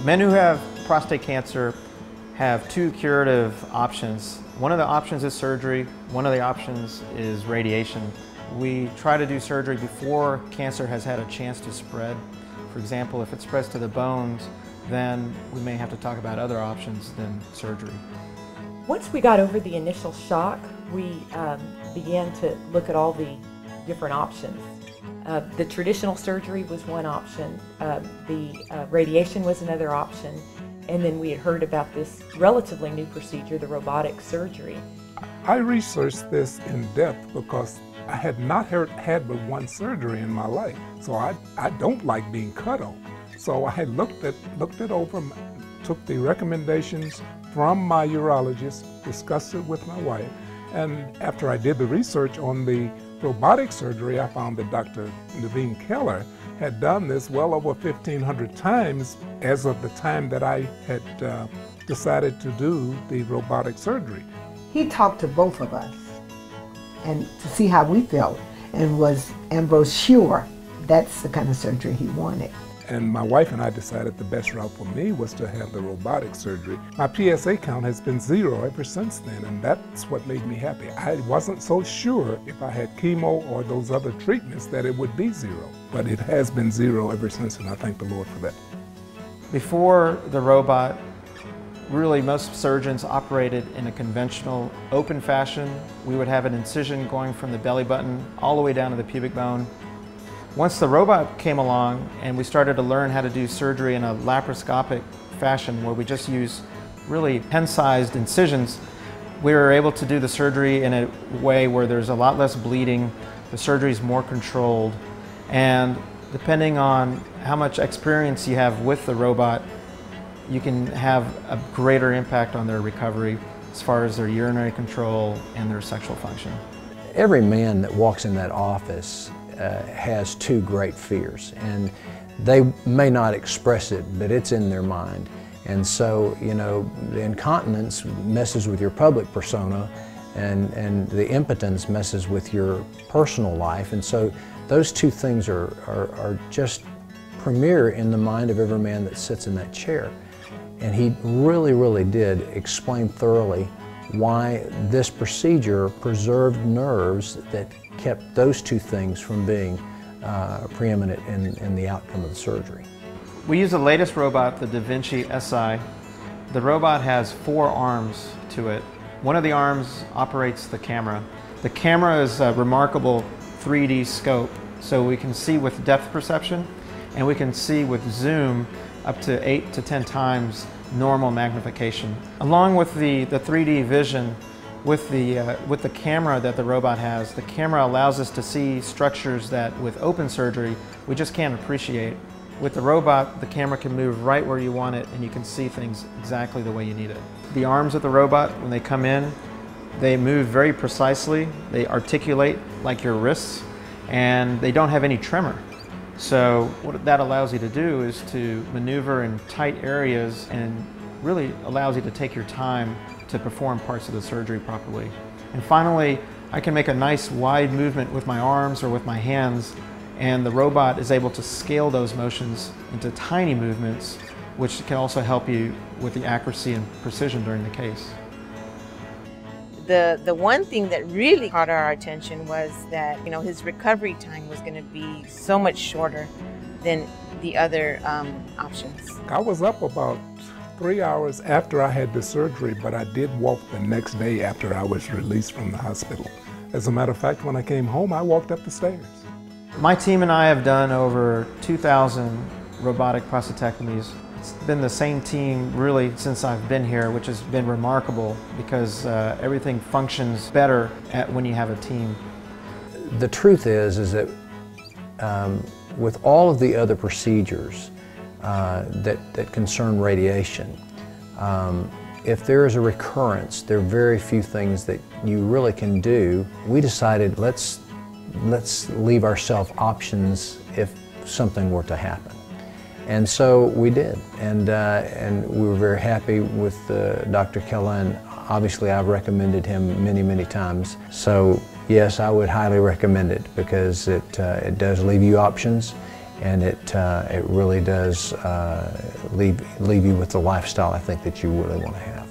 Men who have prostate cancer have two curative options. One of the options is surgery, one of the options is radiation. We try to do surgery before cancer has had a chance to spread. For example, if it spreads to the bones, then we may have to talk about other options than surgery. Once we got over the initial shock, we began to look at all the different options. The traditional surgery was one option, the radiation was another option, and then we had heard about this relatively new procedure, the robotic surgery. I researched this in depth because I had not had but one surgery in my life, so I don't like being cut on. So I looked it over, took the recommendations from my urologist, discussed it with my wife, and after I did the research on the robotic surgery, I found that Dr. Kella had done this well over 1,500 times as of the time that I had decided to do the robotic surgery. He talked to both of us and to see how we felt, and was sure that's the kind of surgery he wanted. And my wife and I decided the best route for me was to have the robotic surgery. My PSA count has been 0 ever since then, and that's what made me happy. I wasn't so sure if I had chemo or those other treatments that it would be 0, but it has been 0 ever since, and I thank the Lord for that. Before the robot, really most surgeons operated in a conventional open fashion. We would have an incision going from the belly button all the way down to the pubic bone. Once the robot came along and we started to learn how to do surgery in a laparoscopic fashion where we just use really pen-sized incisions, we were able to do the surgery in a way where there's a lot less bleeding, the surgery is more controlled, and depending on how much experience you have with the robot, you can have a greater impact on their recovery as far as their urinary control and their sexual function. Every man that walks in that office has two great fears, and they may not express it, but it's in their mind. And so, you know, the incontinence messes with your public persona, and the impotence messes with your personal life. And so those two things are just premier in the mind of every man that sits in that chair. And he really did explain thoroughly why this procedure preserved nerves that kept those two things from being preeminent in the outcome of the surgery. We use the latest robot, the Da Vinci SI. The robot has 4 arms to it. One of the arms operates the camera. The camera is a remarkable 3D scope, so we can see with depth perception, and we can see with zoom up to 8 to 10 times normal magnification. Along with the 3D vision, with the camera that the robot has, the camera allows us to see structures that with open surgery we just can't appreciate. With the robot, the camera can move right where you want it, and you can see things exactly the way you need it. The arms of the robot, when they come in, they move very precisely, they articulate like your wrists, and they don't have any tremor. So what that allows you to do is to maneuver in tight areas, and really allows you to take your time to perform parts of the surgery properly. And finally, I can make a nice wide movement with my arms or with my hands, and the robot is able to scale those motions into tiny movements, which can also help you with the accuracy and precision during the case. The one thing that really caught our attention was that, you know, his recovery time was going to be so much shorter than the other options. I was up about 3 hours after I had the surgery, but I did walk the next day after I was released from the hospital. As a matter of fact, when I came home, I walked up the stairs. My team and I have done over 2,000 robotic prostatectomies. It's been the same team really since I've been here, which has been remarkable because everything functions better when you have a team. The truth is that with all of the other procedures that concern radiation, if there is a recurrence, there are very few things that you really can do. We decided let's leave ourselves options if something were to happen. And so we did, and we were very happy with Dr. Kella, and obviously I've recommended him many times. So yes, I would highly recommend it because it does leave you options, and it really does leave you with the lifestyle I think that you really want to have.